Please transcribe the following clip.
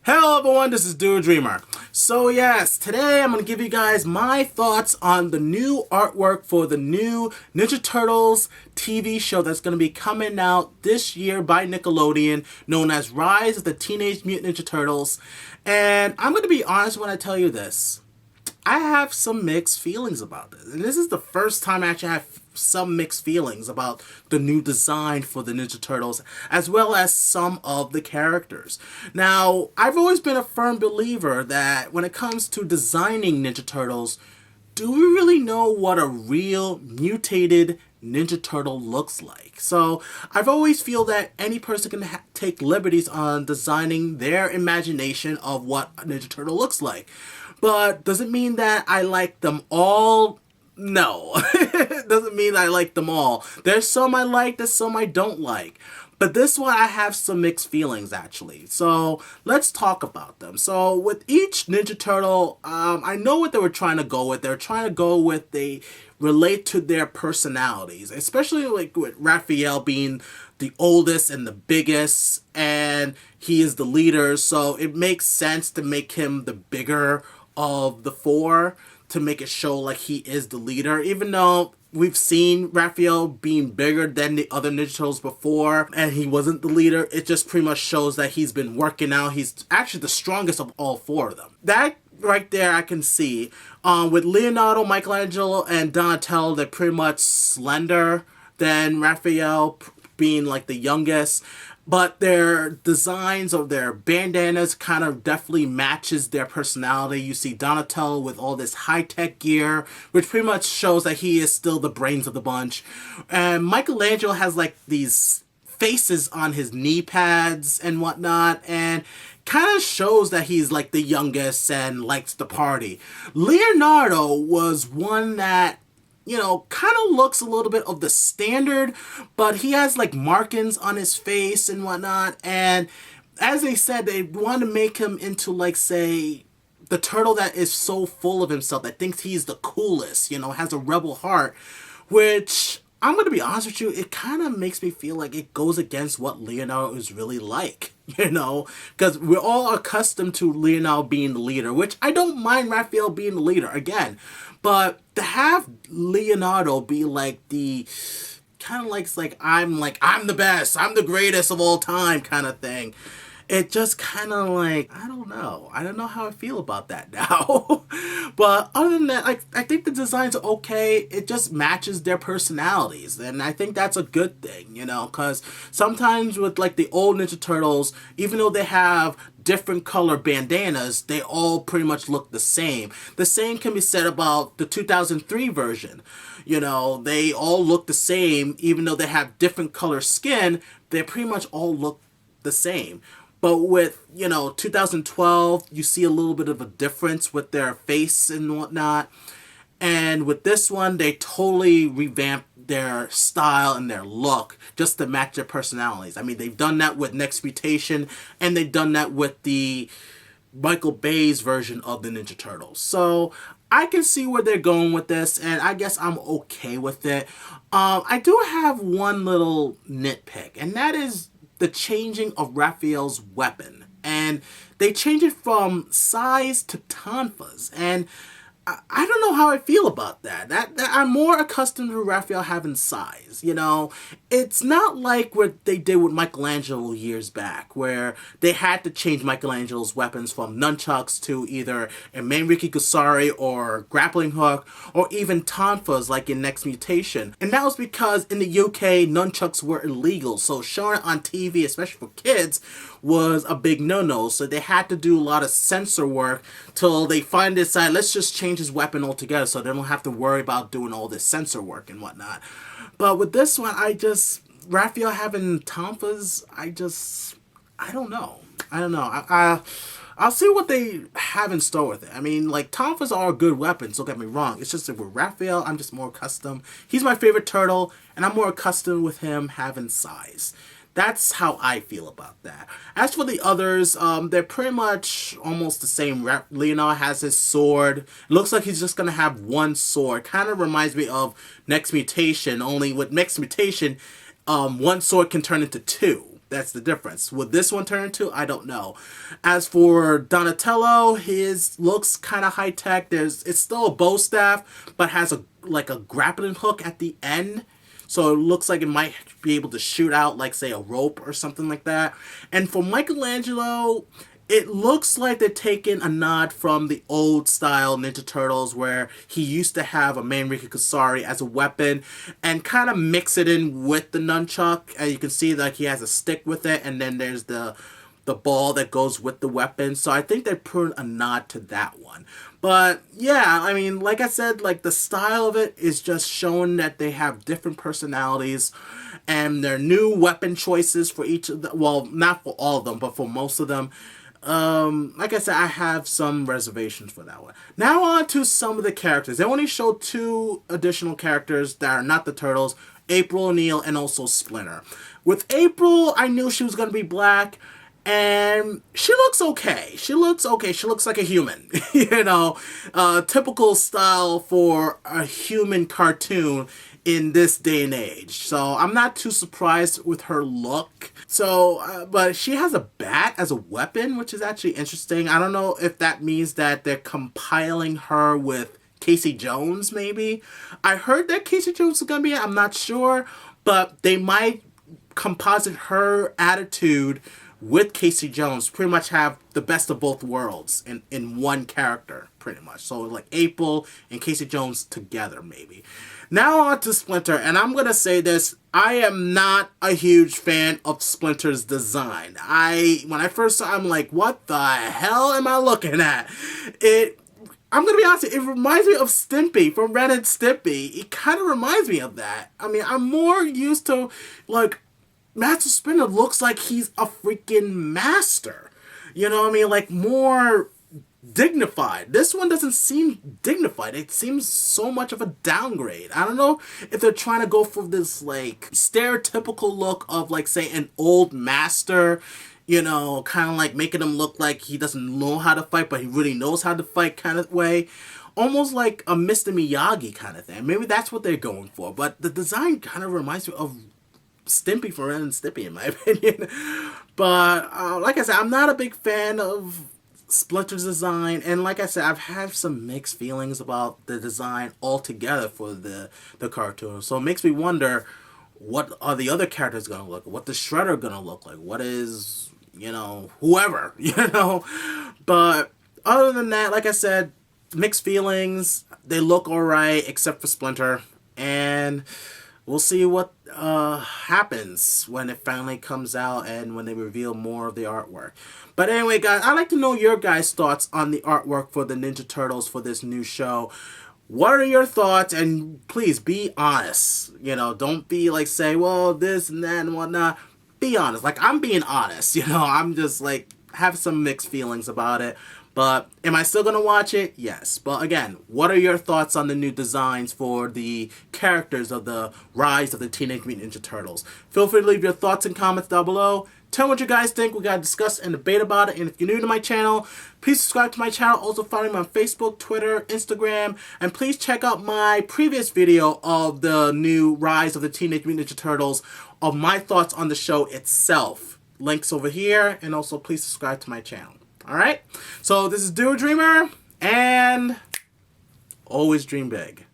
Hello everyone, this is Dude Dreamer. So yes, today I'm going to give you guys my thoughts on the new artwork for the new Ninja Turtles TV show that's going to be coming out this year by Nickelodeon, known as Rise of the Teenage Mutant Ninja Turtles. And I'm going to be honest when I tell you this. I have some mixed feelings about this. And this is the first time I actually have some mixed feelings about the new design for the Ninja Turtles, as well as some of the characters. Now, I've always been a firm believer that when it comes to designing Ninja Turtles, do we really know what a real mutated Ninja Turtle looks like? So I've always feel that any person can take liberties on designing their imagination of what a Ninja Turtle looks like. But does it mean that I like them all? No. It doesn't mean I like them all. There's some I like, there's some I don't like. But this one I have some mixed feelings actually. So let's talk about them. So with each Ninja Turtle, I know what they were trying to go with. They're trying to go with they relate to their personalities. Especially like with Raphael being the oldest and the biggest, and he is the leader. So it makes sense to make him the bigger of the four, to make it show like he is the leader, even though we've seen Raphael being bigger than the other Ninja Turtles before and he wasn't the leader. It just pretty much shows that he's been working out. He's actually the strongest of all four of them. That right there I can see. With Leonardo, Michelangelo, and Donatello, they're pretty much slender than Raphael, being like the youngest. But their designs of their bandanas kind of definitely matches their personality. You see Donatello with all this high-tech gear, which pretty much shows that he is still the brains of the bunch. And Michelangelo has like these faces on his knee pads and whatnot, and kind of shows that he's like the youngest and likes to party. Leonardo was one that, you know, kind of looks a little bit of the standard, but he has like markings on his face and whatnot. And as they said, they want to make him into like, say, the turtle that is so full of himself, that thinks he's the coolest, you know, has a rebel heart, which I'm going to be honest with you, it kind of makes me feel like it goes against what Leonardo is really like, you know, because we're all accustomed to Leonardo being the leader, which I don't mind Raphael being the leader, again, but to have Leonardo be like the kind of like I'm the best, I'm the greatest of all time kind of thing. It just kind of like, I don't know how I feel about that now. But other than that, I think the designs are okay. It just matches their personalities, and I think that's a good thing, you know, because sometimes with like the old Ninja Turtles, even though they have different color bandanas, they all pretty much look the same. The same can be said about the 2003 version. You know, they all look the same, even though they have different color skin, they pretty much all look the same. But with, you know, 2012, you see a little bit of a difference with their face and whatnot. And with this one, they totally revamped their style and their look just to match their personalities. I mean, they've done that with Next Mutation, and they've done that with the Michael Bay's version of the Ninja Turtles. So I can see where they're going with this, and I guess I'm okay with it. I do have one little nitpick, and that is the changing of Raphael's weapon. And they changed it from size to tonfas. And I don't know how I feel about that. That I'm more accustomed to Raphael having size, you know. It's not like what they did with Michelangelo years back, where they had to change Michelangelo's weapons from nunchucks to either a Manriki Gusari or grappling hook, or even tonfas like in Next Mutation. And that was because in the UK, nunchucks were illegal, so showing it on TV, especially for kids, was a big no-no. So they had to do a lot of censor work till they finally decided, let's just change his weapon altogether so they don't have to worry about doing all this censor work and whatnot. But with this one, Raphael having tonfas, I don't know. I'll see what they have in store with it. I mean, like, tonfas are a good weapon, don't get me wrong. It's just that with Raphael, I'm just more accustomed. He's my favorite turtle, and I'm more accustomed with him having size. That's how I feel about that. As for the others, they're pretty much almost the same. Leonardo has his sword. It looks like he's just going to have one sword. Kind of reminds me of Next Mutation, only with Next Mutation, one sword can turn into two. That's the difference. Would this one turn into? I don't know. As for Donatello, his looks kind of high tech. It's still a bow staff, but has a like a grappling hook at the end. So it looks like it might be able to shoot out, like, say, a rope or something like that. And for Michelangelo, it looks like they're taking a nod from the old style Ninja Turtles where he used to have a Manrika Kusari as a weapon and kind of mix it in with the nunchuck. And you can see like he has a stick with it, and then there's the ball that goes with the weapon. So I think they put a nod to that one. But yeah, I mean, like I said, like the style of it is just showing that they have different personalities and their new weapon choices for each of the, well, not for all of them, but for most of them. Like I said, I have some reservations for that one. Now on to some of the characters. They only showed 2 additional characters that are not the Turtles, April O'Neil and also Splinter. With April, I knew she was going to be black. And she looks okay. She looks okay. She looks like a human. You know, typical style for a human cartoon in this day and age. So I'm not too surprised with her look. So, but she has a bat as a weapon, which is actually interesting. I don't know if that means that they're compiling her with Casey Jones, maybe. I heard that Casey Jones is going to be, I'm not sure. But they might composite her attitude with Casey Jones, pretty much have the best of both worlds in one character, pretty much. So like April and Casey Jones together, maybe. Now on to Splinter, and I'm going to say this, I am not a huge fan of Splinter's design. When I first saw it, I'm like, what the hell am I looking at? I'm going to be honest, it reminds me of Stimpy from Ren and Stimpy. It kind of reminds me of that. I mean, I'm more used to, like, Master Splinter looks like he's a freaking master. You know what I mean? Like, more dignified. This one doesn't seem dignified. It seems so much of a downgrade. I don't know if they're trying to go for this, like, stereotypical look of, like, say, an old master, you know, kind of like making him look like he doesn't know how to fight, but he really knows how to fight kind of way. Almost like a Mr. Miyagi kind of thing. Maybe that's what they're going for. But the design kind of reminds me of Stimpy from Ren and Stimpy, in my opinion. But like I said, I'm not a big fan of Splinter's design, and like I said, I've had some mixed feelings about the design altogether for the cartoon. So it makes me wonder, what are the other characters gonna look like? What the Shredder gonna look like? What is, you know, whoever, you know? But other than that, like I said, mixed feelings. They look alright, except for Splinter, and we'll see what happens when it finally comes out and when they reveal more of the artwork. But anyway, guys, I'd like to know your guys' thoughts on the artwork for the Ninja Turtles for this new show. What are your thoughts? And please be honest. You know, don't be like, say, well, this and that and whatnot. Be honest. Like, I'm being honest. You know, I'm just like, have some mixed feelings about it. But am I still going to watch it? Yes. But again, what are your thoughts on the new designs for the characters of the Rise of the Teenage Mutant Ninja Turtles? Feel free to leave your thoughts and comments down below. Tell me what you guys think. We got to discuss and debate about it. And if you're new to my channel, please subscribe to my channel. Also follow me on Facebook, Twitter, Instagram. And please check out my previous video of the new Rise of the Teenage Mutant Ninja Turtles, of my thoughts on the show itself. Links over here. And also please subscribe to my channel. Alright, so this is Do a Dreamer, and always dream big.